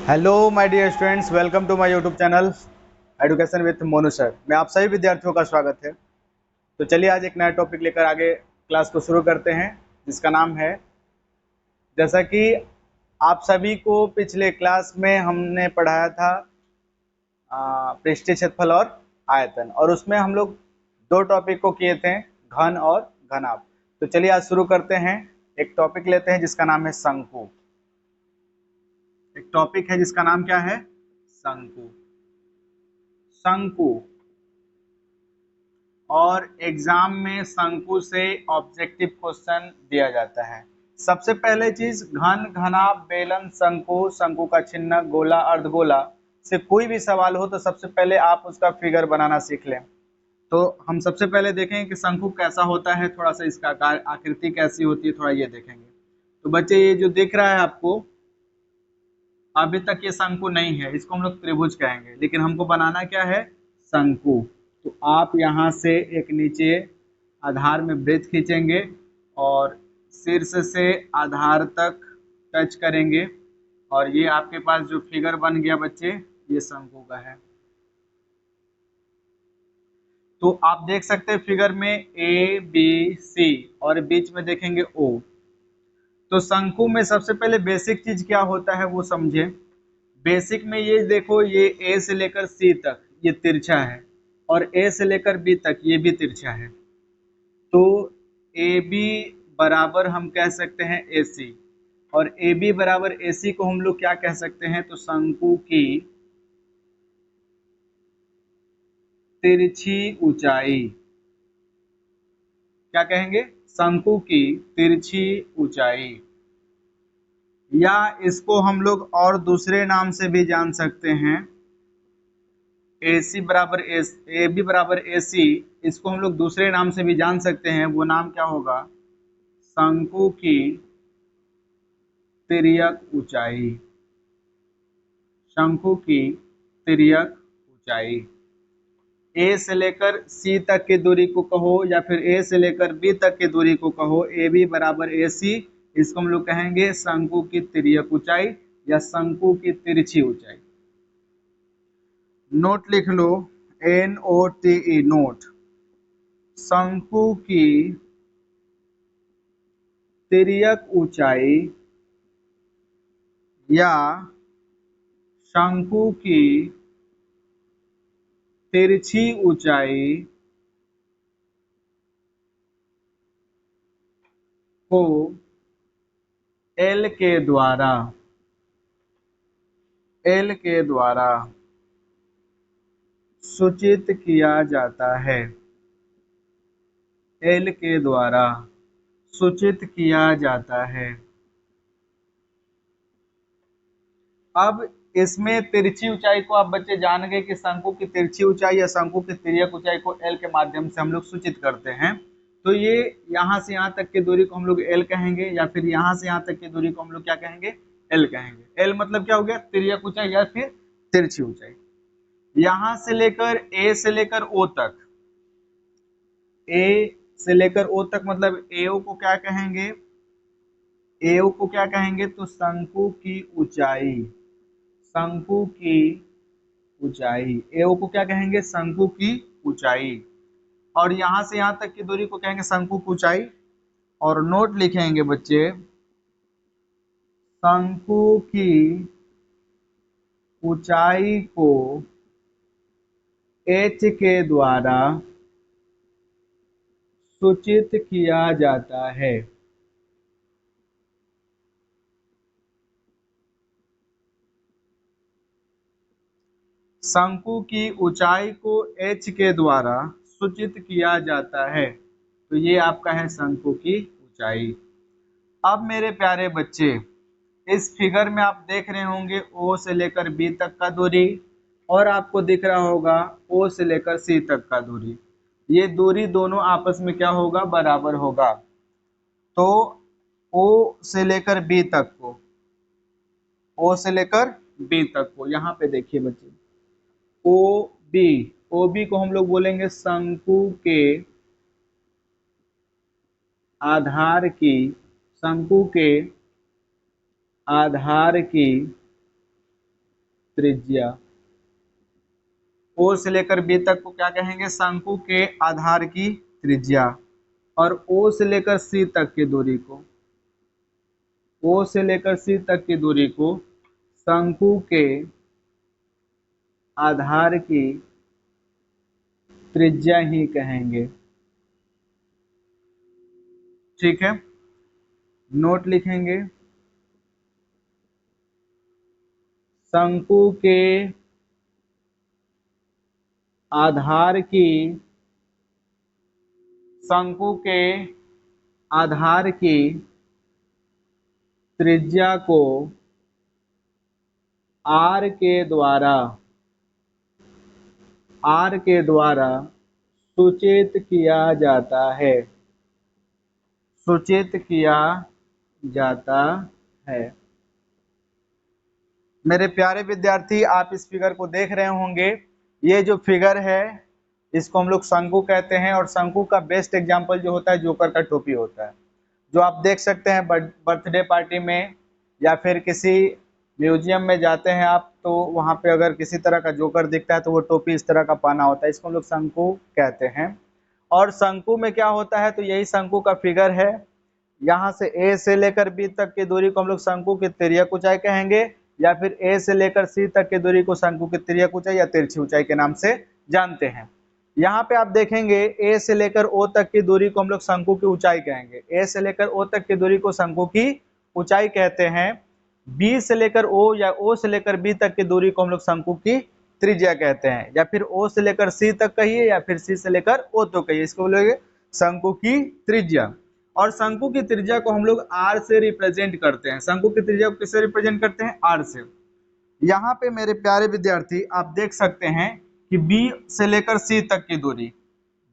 Hello my dear students, welcome to my YouTube channel education with Monu sir. मैं आप सभी विद्यार्थियों का स्वागत है। तो चलिए आज एक नया टॉपिक लेकर आगे क्लास को शुरू करते हैं, जिसका नाम है, जैसा कि आप सभी को पिछले क्लास में हमने पढ़ाया था पृष्ठीय क्षेत्रफल और आयतन, और उसमें हम लोग दो टॉपिक को किए थे, घन और घनाभ। तो चलिए आज शुरू करते हैं। एक टॉपिक लेते हैं जिसका नाम है शंकु। एक टॉपिक है जिसका नाम क्या है? शंकु। शंकु, और एग्जाम में शंकु से ऑब्जेक्टिव क्वेश्चन दिया जाता है। सबसे पहले चीज, घन, घनाभ, बेलन, शंकु, शंकु का चिन्ह, गोला, अर्धगोला से कोई भी सवाल हो तो सबसे पहले आप उसका फिगर बनाना सीख लें। तो हम सबसे पहले देखेंगे कि शंकु कैसा होता है, थोड़ा सा इसका आकृति कैसी होती है, थोड़ा ये देखेंगे। तो बच्चे, ये जो दिख रहा है आपको, अभी तक ये शंकु नहीं है, इसको हम लोग त्रिभुज कहेंगे, लेकिन हमको बनाना क्या है? शंकु। तो आप यहाँ से एक नीचे आधार में वृत्त खींचेंगे और शीर्ष से आधार तक टच करेंगे, और ये आपके पास जो फिगर बन गया बच्चे, ये शंकु का है। तो आप देख सकते हैं फिगर में ए बी सी और बीच में देखेंगे ओ। तो शंकु में सबसे पहले बेसिक चीज क्या होता है वो समझे। बेसिक में ये देखो, ये ए से लेकर सी तक ये तिरछा है, और ए से लेकर बी तक ये भी तिरछा है। तो ए बी बराबर हम कह सकते हैं ए सी, और ए बी बराबर ए सी को हम लोग क्या कह सकते हैं? तो शंकु की तिरछी ऊंचाई। क्या कहेंगे? शंकु की तिरछी ऊंचाई, या इसको हम लोग और दूसरे नाम से भी जान सकते हैं, ए सी बराबर ए बी बराबर ए सी। इसको हम लोग दूसरे नाम से भी जान सकते हैं, वो नाम क्या होगा? शंकु की तिर्यक ऊंचाई। शंकु की तिर्यक ऊंचाई। ए से लेकर सी तक की दूरी को कहो, या फिर ए से लेकर बी तक की दूरी को कहो, ए बी बराबर ए सी। इसको हम लोग कहेंगे शंकु की तिर्यक ऊंचाई या शंकु की तिरछी ऊंचाई। नोट लिख लो, NOTE, नोट। शंकु की तिर्यक ऊंचाई या शंकु की तिरछी ऊंचाई को एल के द्वारा सूचित किया जाता है। एल के द्वारा सूचित किया जाता है। अब इसमें तिरछी ऊंचाई को आप बच्चे जान गए कि शंकु की तिरछी ऊंचाई या शंकु की तिर्यक ऊंचाई को एल के माध्यम से हम लोग सूचित करते हैं। तो ये यहाँ से यहाँ तक की दूरी को हम लोग एल कहेंगे, या फिर यहाँ से यहाँ तक की दूरी को हम लोग क्या कहेंगे? एल कहेंगे। एल मतलब क्या हो गया? तिर्यक ऊंचाई या फिर तिरछी ऊंचाई। यहाँ से लेकर ए से लेकर ओ तक, ए से लेकर ओ तक मतलब एओ को क्या कहेंगे? एओ को क्या कहेंगे? तो शंकु की ऊंचाई। शंकु की ऊंचाई, एओ को क्या कहेंगे? शंकु की ऊंचाई। और यहां से यहां तक की दूरी को कहेंगे शंकु की ऊंचाई। और नोट लिखेंगे बच्चे, शंकु की ऊंचाई को एच के द्वारा सूचित किया जाता है। शंकु की ऊंचाई को एच के द्वारा सूचित किया जाता है। तो ये आपका है शंकु की ऊंचाई। अब मेरे प्यारे बच्चे, इस फिगर में आप देख रहे होंगे ओ से लेकर बी तक का दूरी, और आपको दिख रहा होगा ओ से लेकर सी तक का दूरी। ये दूरी दोनों आपस में क्या होगा? बराबर होगा। तो ओ से लेकर बी तक को, ओ से लेकर बी तक को, यहाँ पे देखिए बच्चे, ओ बी, ओ बी को हम लोग बोलेंगे शंकु के आधार की, शंकु के आधार की त्रिज्या। ओ से लेकर बी तक को क्या कहेंगे? शंकु के आधार की त्रिज्या। और ओ से लेकर सी तक की दूरी को, ओ से लेकर सी तक की दूरी को शंकु के आधार की त्रिज्या ही कहेंगे। ठीक है, नोट लिखेंगे। शंकु के आधार की, शंकु के आधार की त्रिज्या को आर के द्वारा सूचित किया जाता है, सूचित किया जाता है। मेरे प्यारे विद्यार्थी, आप इस फिगर को देख रहे होंगे। ये जो फिगर है इसको हम लोग शंकु कहते हैं, और शंकु का बेस्ट एग्जांपल जो होता है जोकर का टोपी होता है, जो आप देख सकते हैं बर्थडे पार्टी में या फिर किसी म्यूजियम में जाते हैं आप, तो वहाँ पे अगर किसी तरह का जोकर दिखता है तो वो टोपी इस तरह का पहना होता है, इसको हम लोग शंकु कहते हैं। और शंकु में क्या होता है, तो यही शंकु का फिगर है। यहाँ से ए से लेकर बी तक की दूरी को हम लोग शंकु की तिर्यक ऊंचाई कहेंगे, या फिर ए से लेकर सी तक की दूरी को शंकु की तिर्यक ऊंचाई या तिरछी ऊंचाई के नाम से जानते हैं। यहाँ पे आप देखेंगे ए से लेकर ओ तक की दूरी को हम लोग शंकु की ऊंचाई कहेंगे, ए से लेकर ओ तक की दूरी को शंकु की ऊंचाई कहते हैं। बी से लेकर ओ या ओ से लेकर बी तक की दूरी को हम लोग शंकु की त्रिज्या कहते हैं, या फिर ओ से लेकर सी तक कहिए या फिर सी से लेकर ओ तक कहिए, इसको बोलेंगे शंकु की त्रिज्या। और शंकु की त्रिज्या को हम लोग आर से रिप्रेजेंट करते हैं। शंकु की त्रिज्या को किससे रिप्रेजेंट करते हैं? आर से। यहाँ पे मेरे प्यारे विद्यार्थी आप देख सकते हैं कि बी से लेकर सी तक की दूरी,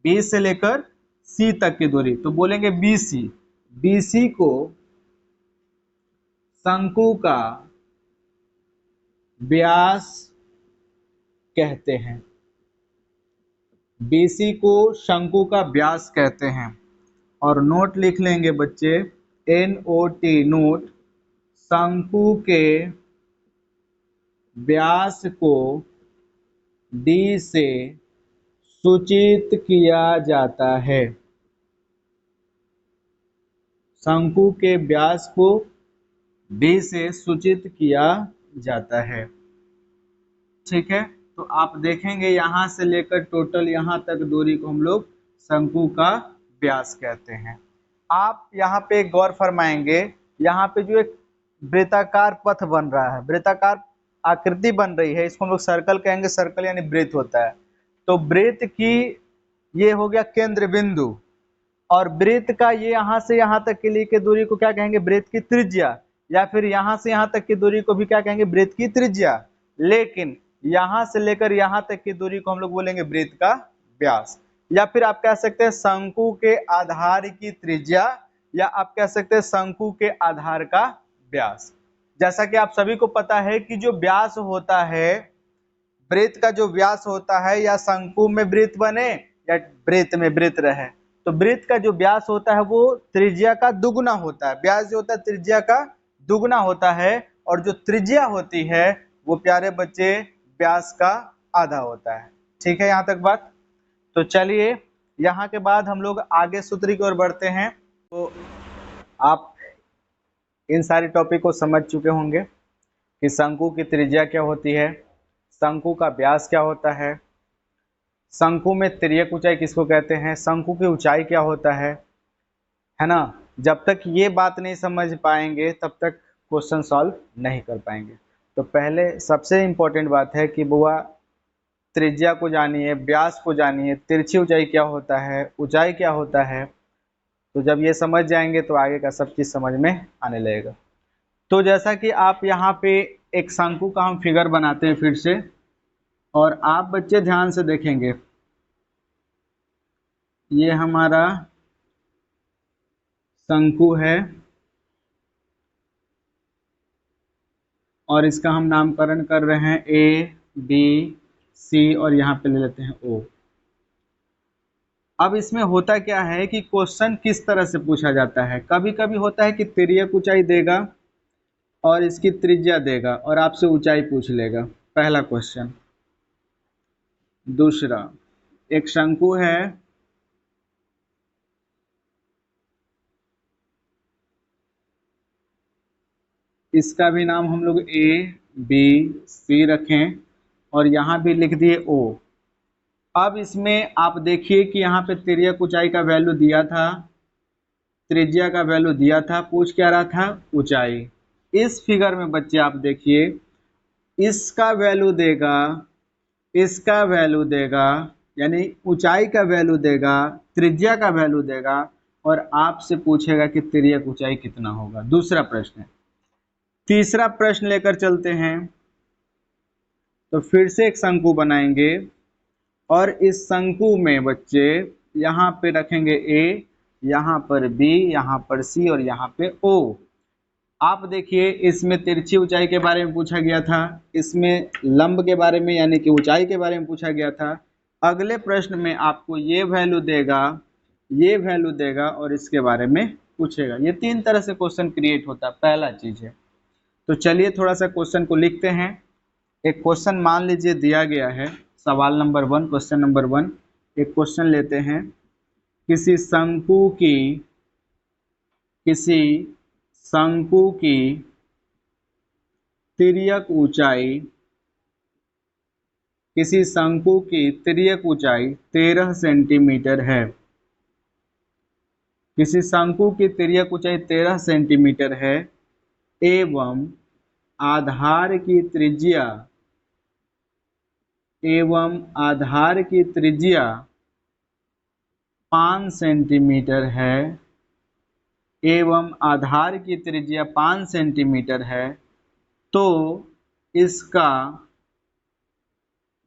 बी से लेकर सी तक की दूरी, तो बोलेंगे बीसी। बीसी को शंकु का व्यास कहते हैं, बीसी को शंकु का व्यास कहते हैं। और नोट लिख लेंगे बच्चे, NOT नोट, शंकु के व्यास को D से सूचित किया जाता है, शंकु के व्यास को D से सूचित किया जाता है। ठीक है, तो आप देखेंगे यहाँ से लेकर टोटल यहाँ तक दूरी को हम लोग शंकु का व्यास कहते हैं। आप यहाँ पे गौर फरमाएंगे, यहाँ पे जो एक वृत्ताकार पथ बन रहा है, वृत्ताकार आकृति बन रही है, इसको हम लोग सर्कल कहेंगे। सर्कल यानी वृत्त होता है। तो वृत्त की ये हो गया केंद्र बिंदु, और वृत्त का ये यहाँ से यहाँ तक के लिए की दूरी को क्या कहेंगे? वृत्त की त्रिज्या। या फिर यहाँ से यहाँ तक की दूरी को भी क्या कहेंगे? वृत्त की त्रिज्या। लेकिन यहाँ से लेकर यहाँ तक की दूरी को हम लोग बोलेंगे वृत्त का व्यास। या फिर आप कह सकते हैं शंकु के आधार की त्रिज्या, या आप कह सकते हैं शंकु के आधार का व्यास। जैसा कि आप सभी को पता है कि जो व्यास होता है, वृत्त का जो व्यास होता है, या शंकु में वृत्त बने या वृत्त में वृत्त रहे, तो वृत्त का जो व्यास होता है वो त्रिज्या का दुगुना होता है। व्यास जो होता है त्रिज्या का दुगुना होता है, और जो त्रिज्या होती है वो प्यारे बच्चे व्यास का आधा होता है। ठीक है यहाँ तक बात? तो चलिए यहाँ के बाद हम लोग आगे सूत्र की ओर बढ़ते हैं। तो आप इन सारे टॉपिक को समझ चुके होंगे कि शंकु की त्रिज्या क्या होती है, शंकु का व्यास क्या होता है, शंकु में तिर्यक ऊंचाई किसको कहते हैं, शंकु की ऊंचाई क्या होता है ना। जब तक ये बात नहीं समझ पाएंगे तब तक क्वेश्चन सॉल्व नहीं कर पाएंगे। तो पहले सबसे इम्पोर्टेंट बात है कि बुआ त्रिज्या को जानिए, व्यास को जानिए, तिरछी ऊंचाई क्या होता है, ऊंचाई क्या होता है। तो जब ये समझ जाएंगे तो आगे का सब चीज़ समझ में आने लगेगा। तो जैसा कि आप यहाँ पे एक शंकु का हम फिगर बनाते हैं फिर से, और आप बच्चे ध्यान से देखेंगे, ये हमारा शंकु है और इसका हम नामकरण कर रहे हैं ABC, और यहाँ पे ले लेते हैं O। अब इसमें होता क्या है कि क्वेश्चन किस तरह से पूछा जाता है, कभी कभी होता है कि तिर्यक ऊंचाई देगा और इसकी त्रिज्या देगा और आपसे ऊंचाई पूछ लेगा। पहला क्वेश्चन। दूसरा, एक शंकु है, इसका भी नाम हम लोग ए बी सी रखें और यहाँ भी लिख दिए ओ। अब इसमें आप देखिए कि यहाँ पे तिर्यक ऊंचाई का वैल्यू दिया था, त्रिज्या का वैल्यू दिया था, पूछ क्या रहा था, ऊंचाई। इस फिगर में बच्चे आप देखिए, इसका वैल्यू देगा, इसका वैल्यू देगा, यानी ऊंचाई का वैल्यू देगा, त्रिज्या का वैल्यू देगा, और आपसे पूछेगा कि तिर्यक ऊंचाई कितना होगा। दूसरा प्रश्न है। तीसरा प्रश्न लेकर चलते हैं। तो फिर से एक शंकु बनाएंगे और इस शंकु में बच्चे यहाँ पे रखेंगे ए, यहाँ पर बी, यहाँ पर सी और यहाँ पे ओ। आप देखिए, इसमें तिरछी ऊंचाई के बारे में पूछा गया था, इसमें लंब के बारे में यानी कि ऊंचाई के बारे में पूछा गया था। अगले प्रश्न में आपको ये वैल्यू देगा, ये वैल्यू देगा और इसके बारे में पूछेगा। ये तीन तरह से क्वेश्चन क्रिएट होता है, पहला चीज है। तो चलिए थोड़ा सा क्वेश्चन को लिखते हैं। एक क्वेश्चन मान लीजिए दिया गया है, सवाल नंबर 1, क्वेश्चन नंबर 1। एक क्वेश्चन लेते हैं। किसी शंकु की तिर्यक ऊंचाई, किसी शंकु की तिर्यक ऊंचाई 13 सेंटीमीटर है। किसी शंकु की तिर्यक ऊंचाई 13 सेंटीमीटर है एवं आधार की त्रिज्या, एवं आधार की त्रिज्या 5 सेंटीमीटर है, एवं आधार की त्रिज्या 5 सेंटीमीटर है, तो इसका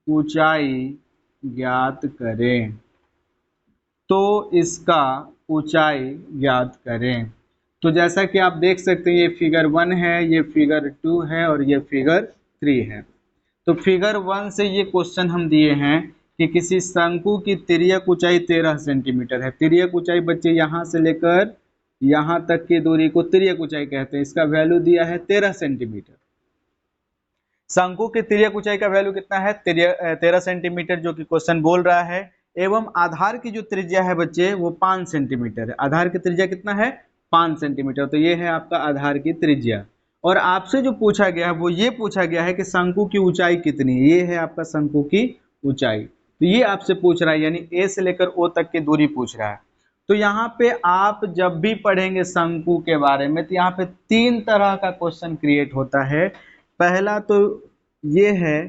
ऊंचाई ज्ञात करें। तो इसका ऊंचाई ज्ञात करें। तो जैसा कि आप देख सकते हैं, ये फिगर 1 है, ये फिगर 2 है और ये फिगर 3 है। तो फिगर 1 से ये क्वेश्चन हम दिए हैं कि किसी शंकु की तिर्यक ऊंचाई 13 सेंटीमीटर है। तिर्यक ऊंचाई बच्चे यहाँ से लेकर यहाँ तक की दूरी को तिर्यक ऊंचाई कहते हैं। इसका वैल्यू दिया है 13 सेंटीमीटर। शंकु की तिर्यक ऊंचाई का वैल्यू कितना है, 13 सेंटीमीटर, जो कि क्वेश्चन बोल रहा है। एवं आधार की जो त्रिज्या है बच्चे वो 5 सेंटीमीटर है। आधार की त्रिज्या कितना है, 5 सेंटीमीटर। तो ये है आपका आधार की त्रिज्या। और आपसे जो पूछा गया है वो ये पूछा गया है कि शंकु की ऊंचाई कितनी है। ये है आपका शंकु की ऊंचाई। तो ये आपसे पूछ रहा है, यानी ए से लेकर ओ तक की दूरी पूछ रहा है। तो यहाँ पे आप जब भी पढ़ेंगे शंकु के बारे में, तो यहाँ पे 3 तरह का क्वेश्चन क्रिएट होता है। पहला तो ये है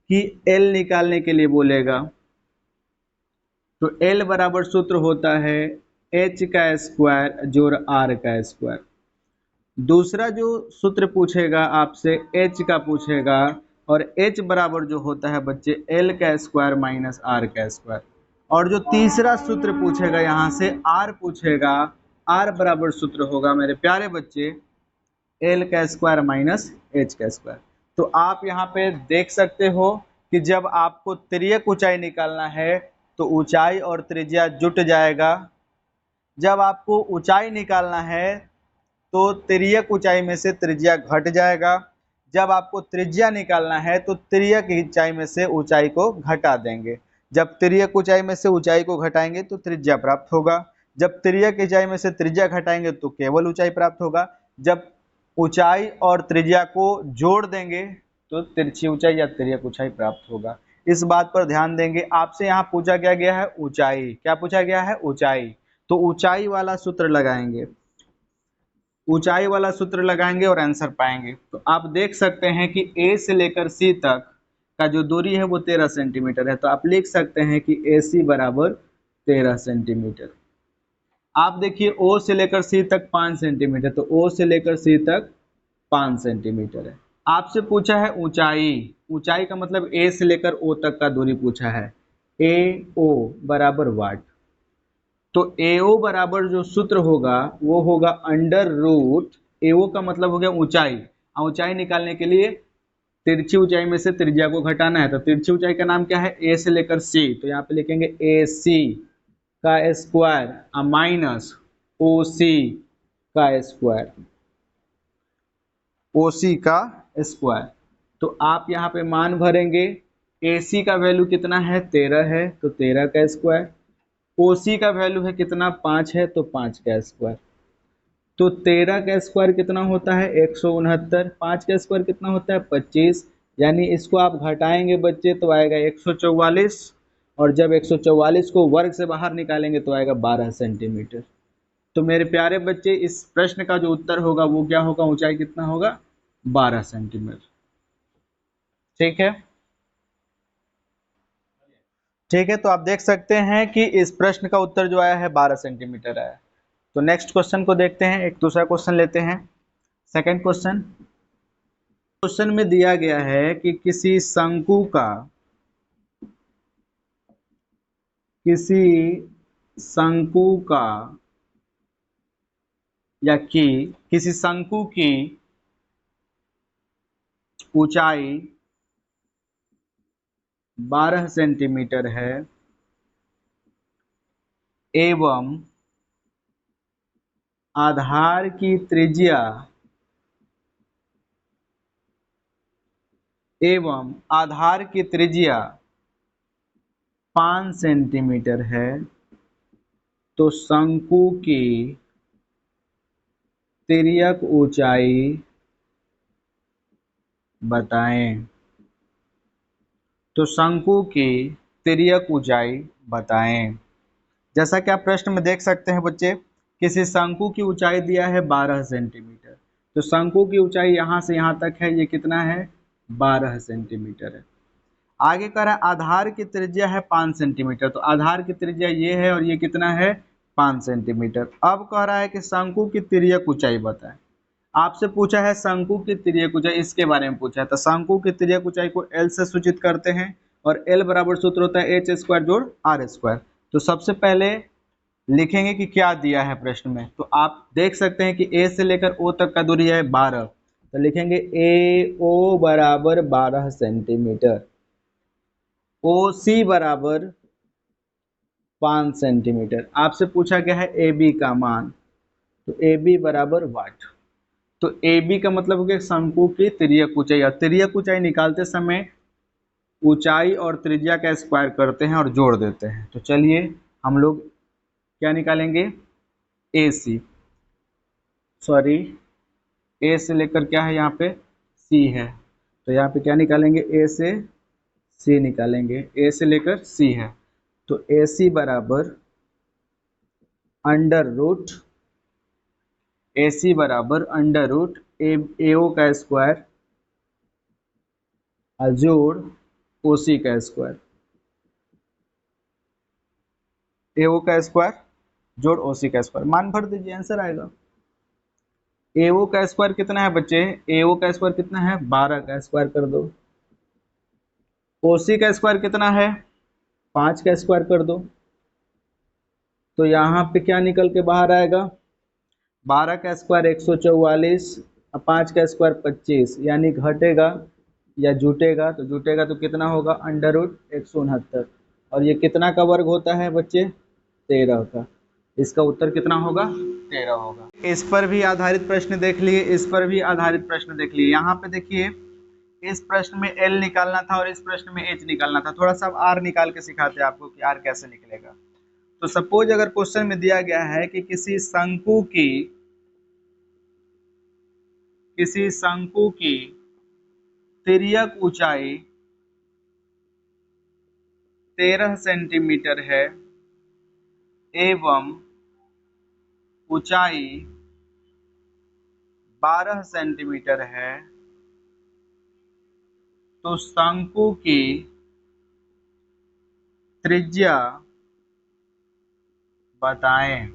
कि एल निकालने के लिए बोलेगा। तो एल बराबर सूत्र होता है एच का स्क्वायर जोड़ आर का स्क्वायर। दूसरा जो सूत्र पूछेगा आपसे एच का पूछेगा, और एच बराबर जो होता है बच्चे एल का स्क्वायर माइनस आर का स्क्वायर। और जो तीसरा सूत्र पूछेगा यहाँ से आर पूछेगा, आर बराबर सूत्र होगा मेरे प्यारे बच्चे एल का स्क्वायर माइनस एच का स्क्वायर। तो आप यहाँ पे देख सकते हो कि जब आपको तिर्यक ऊंचाई निकालना है तो ऊंचाई और त्रिज्या जुट जाएगा। जब आपको ऊंचाई निकालना है तो तिर्यक ऊंचाई में से त्रिज्या घट जाएगा। जब आपको त्रिज्या निकालना है तो तिर्यक ऊंचाई में से ऊंचाई को घटा देंगे। जब तिर्यक ऊंचाई में से ऊंचाई को घटाएंगे तो त्रिज्या प्राप्त होगा। जब तिर्यक ऊंचाई में से त्रिज्या घटाएंगे तो केवल ऊंचाई प्राप्त होगा। जब ऊंचाई और त्रिज्या को जोड़ देंगे तो तिरछी ऊंचाई या तिर्यक ऊंचाई प्राप्त होगा। इस बात पर ध्यान देंगे। आपसे यहाँ पूछा क्या गया है, ऊंचाई। क्या पूछा गया है, ऊंचाई। तो ऊंचाई वाला सूत्र लगाएंगे, ऊंचाई वाला सूत्र लगाएंगे और आंसर पाएंगे। तो आप देख सकते हैं कि ए से लेकर सी तक का जो दूरी है वो 13 सेंटीमीटर है। तो आप लिख सकते हैं कि ए सी बराबर 13 सेंटीमीटर। आप देखिए ओ से लेकर सी तक 5 सेंटीमीटर, तो ओ से लेकर सी तक 5 सेंटीमीटर है। आपसे पूछा है ऊंचाई। ऊंचाई का मतलब ए से लेकर ओ तक का दूरी पूछा है। ए ओ बराबर वाट। तो एओ बराबर जो सूत्र होगा वो होगा अंडर रूट, एओ का मतलब हो गया ऊंचाई। ऊंचाई निकालने के लिए तिरछी ऊंचाई में से त्रिज्या को घटाना है। तो तिरछी ऊंचाई का नाम क्या है, ए से लेकर सी। तो यहाँ पे लिखेंगे ए सी का स्क्वायर माइनस ओ सी का स्क्वायर, ओ सी का स्क्वायर। तो आप यहाँ पे मान भरेंगे। AC का वैल्यू कितना है 13 है तो 13 का स्क्वायर, OC का वैल्यू है कितना 5 है तो 5 का स्क्वायर। तो 13 का स्क्वायर कितना होता है 169, 5 का स्क्वायर कितना होता है 25, यानी इसको आप घटाएंगे बच्चे तो आएगा 144, और जब 144 को वर्ग से बाहर निकालेंगे तो आएगा 12 सेंटीमीटर। तो मेरे प्यारे बच्चे इस प्रश्न का जो उत्तर होगा वो क्या होगा, ऊंचाई कितना होगा 12 सेंटीमीटर। ठीक है, ठीक है। तो आप देख सकते हैं कि इस प्रश्न का उत्तर जो आया है 12 सेंटीमीटर आया। तो नेक्स्ट क्वेश्चन को देखते हैं, एक दूसरा क्वेश्चन लेते हैं। सेकंड क्वेश्चन, क्वेश्चन में दिया गया है कि किसी शंकु का या कि किसी शंकु की ऊंचाई 12 सेंटीमीटर है एवं आधार की त्रिज्या 5 सेंटीमीटर है, तो शंकु की तिर्यक ऊंचाई बताएं। तो शंकु की तिर्यक ऊंचाई बताएं। जैसा कि आप प्रश्न में देख सकते हैं बच्चे, किसी शंकु की ऊंचाई दिया है 12 सेंटीमीटर, तो शंकु की ऊंचाई यहाँ से यहाँ तक है, ये कितना है 12 सेंटीमीटर है। आगे कह रहा है आधार की त्रिज्या है 5 सेंटीमीटर, तो आधार की त्रिज्या ये है और ये कितना है 5 सेंटीमीटर। अब कह रहा है कि शंकु की तिर्यक ऊंचाई बताएं। आपसे पूछा है शंकु की तिर्यक ऊंचाई, इसके बारे में पूछा है। तो शंकु की तिर्यक ऊंचाई को L से सूचित करते हैं, और L बराबर सूत्र होता है h स्क्वायर जोड़ r स्क्वायर। तो सबसे पहले लिखेंगे कि क्या दिया है प्रश्न में। तो आप देख सकते हैं कि A से लेकर O तक का दूरी है 12, तो लिखेंगे AO बराबर 12 सेंटीमीटर, OC बराबर 5 सेंटीमीटर। आपसे पूछा गया है AB का मान, तो AB बराबर वाट। तो AB का मतलब हो गया शंकु की तिर्यक ऊंचाई, और तिर्यक ऊंचाई निकालते समय ऊंचाई और त्रिज्या का स्क्वायर करते हैं और जोड़ देते हैं। तो चलिए हम लोग क्या निकालेंगे, AC, सॉरी A से लेकर क्या है यहाँ पे C है, तो यहाँ पे क्या निकालेंगे A से C निकालेंगे, A से लेकर C है। तो AC बराबर अंडर रूट AC बराबर अंडर रूट AO का स्क्वायर जोड़ OC का स्क्वायर, AO का स्क्वायर जोड़ OC का स्क्वायर, मान भर दीजिए आंसर आएगा। AO का स्क्वायर कितना है बच्चे, AO का स्क्वायर कितना है 12 का स्क्वायर कर दो, OC का स्क्वायर कितना है 5 का स्क्वायर कर दो। तो यहाँ पे क्या निकल के बाहर आएगा, 12 का स्क्वायर 144, 5 का स्क्वायर 25, यानी घटेगा या जुटेगा, तो जुटेगा तो कितना होगा अंडर रूट 169, और ये कितना का वर्ग होता है बच्चे 13 का। इसका उत्तर कितना होगा 13 होगा। इस पर भी आधारित प्रश्न देख लिए, इस पर भी आधारित प्रश्न देख लिए। यहाँ पे देखिए इस प्रश्न में L निकालना था और इस प्रश्न में H निकालना था। थोड़ा सा R निकाल के सिखाते हैं आपको कि R कैसे निकलेगा। तो सपोज अगर क्वेश्चन में दिया गया है कि किसी शंकु की तिर्यक ऊंचाई 13 सेंटीमीटर है एवं ऊंचाई 12 सेंटीमीटर है, तो शंकु की त्रिज्या बताएं।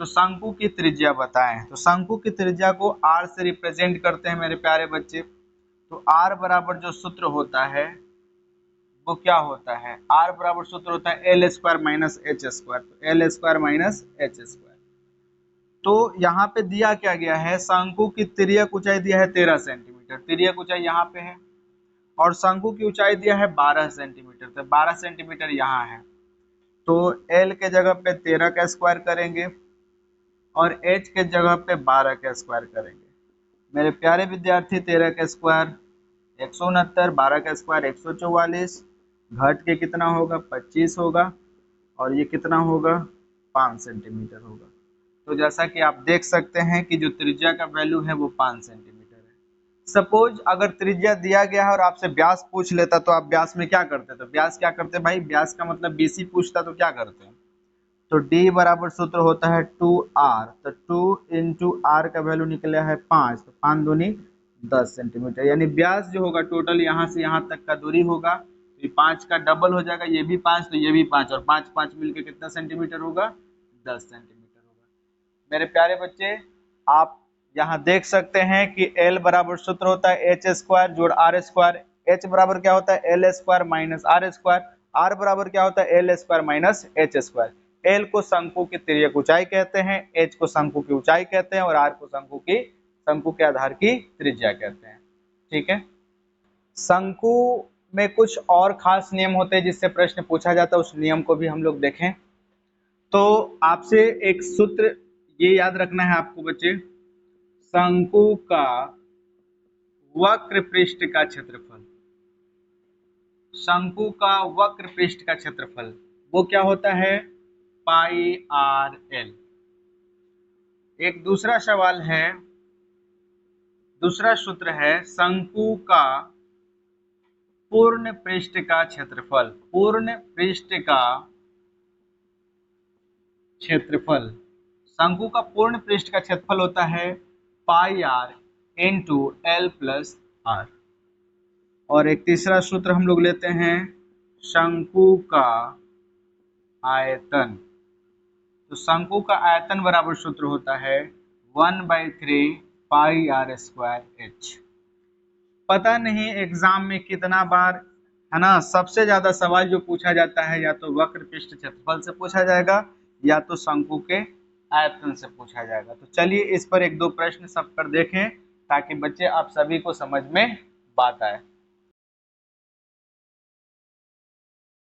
तो शंकु की त्रिज्या बताएं। तो शंकु की त्रिज्या को R से रिप्रेजेंट करते हैं मेरे प्यारे बच्चे। तो R बराबर जो सूत्र होता है वो क्या होता है, R बराबर सूत्र होता है L square minus H square, तो L square minus H square. तो यहाँ पे दिया क्या गया है, शंकु की तिर्यक ऊंचाई दिया है 13 सेंटीमीटर, तिर्यक ऊंचाई यहाँ पे है, और शंकु की ऊंचाई दिया है 12 सेंटीमीटर, तो 12 सेंटीमीटर यहाँ है। तो L के जगह पे 13 का स्क्वायर करेंगे और H के जगह पे 12 का स्क्वायर करेंगे, मेरे प्यारे विद्यार्थी 13 का स्क्वायर 169, 12 का स्क्वायर 144, घट के कितना होगा 25 होगा, और ये कितना होगा 5 सेंटीमीटर होगा। तो जैसा कि आप देख सकते हैं कि जो त्रिज्या का वैल्यू है वो 5 सेंटीमीटर है। सपोज अगर त्रिज्या दिया गया है और आपसे व्यास पूछ लेता तो आप व्यास में क्या करते? तो व्यास क्या करते भाई, व्यास का मतलब बीसी पूछता तो क्या करते हैं? तो D बराबर सूत्र होता है 2R, तो 2 इंटू R का वैल्यू निकला है 5, तो 5 दूनी 10 सेंटीमीटर, यानी व्यास जो होगा टोटल यहाँ से यहाँ तक का दूरी होगा, तो 5 का डबल हो जाएगा, ये भी 5 तो ये भी 5, और 5 5 मिलके कितना सेंटीमीटर होगा 10 सेंटीमीटर होगा। मेरे प्यारे बच्चे, आप यहाँ देख सकते हैं कि L बराबर सूत्र होता है एच स्क्वायर जोड़ आर स्क्वायर, H बराबर क्या होता है L square minus R square, R बराबर क्या होता है L square minus H square. L को शंकु की तिर्यक ऊंचाई कहते हैं, H को शंकु की ऊंचाई कहते हैं, और R को शंकु के आधार की त्रिज्या कहते हैं। ठीक है, शंकु में कुछ और खास नियम होते हैं जिससे प्रश्न पूछा जाता है, उस नियम को भी हम लोग देखें। तो आपसे एक सूत्र ये याद रखना है आपको बच्चे, शंकु का वक्र पृष्ठ का क्षेत्रफल, शंकु का वक्र पृष्ठ का क्षेत्रफल वो क्या होता है पाई आर एल। एक दूसरा सवाल है, दूसरा सूत्र है शंकु का पूर्ण पृष्ठ का क्षेत्रफल, पूर्ण पृष्ठ का क्षेत्रफल, शंकु का पूर्ण पृष्ठ का क्षेत्रफल होता है pi R into L plus R. और एक तीसरा सूत्र हम लोग लेते हैं शंकु का आयतन, तो शंकु का आयतन बराबर सूत्र होता है 1/3 पाई आर स्क्वायर एच। पता नहीं एग्जाम में कितना बार है ना, सबसे ज्यादा सवाल जो पूछा जाता है या तो वक्र पृष्ठ क्षेत्रफल से पूछा जाएगा या तो शंकु के आयतन से पूछा जाएगा। तो चलिए इस पर एक दो प्रश्न सब कर देखें ताकि बच्चे आप सभी को समझ में बात आए।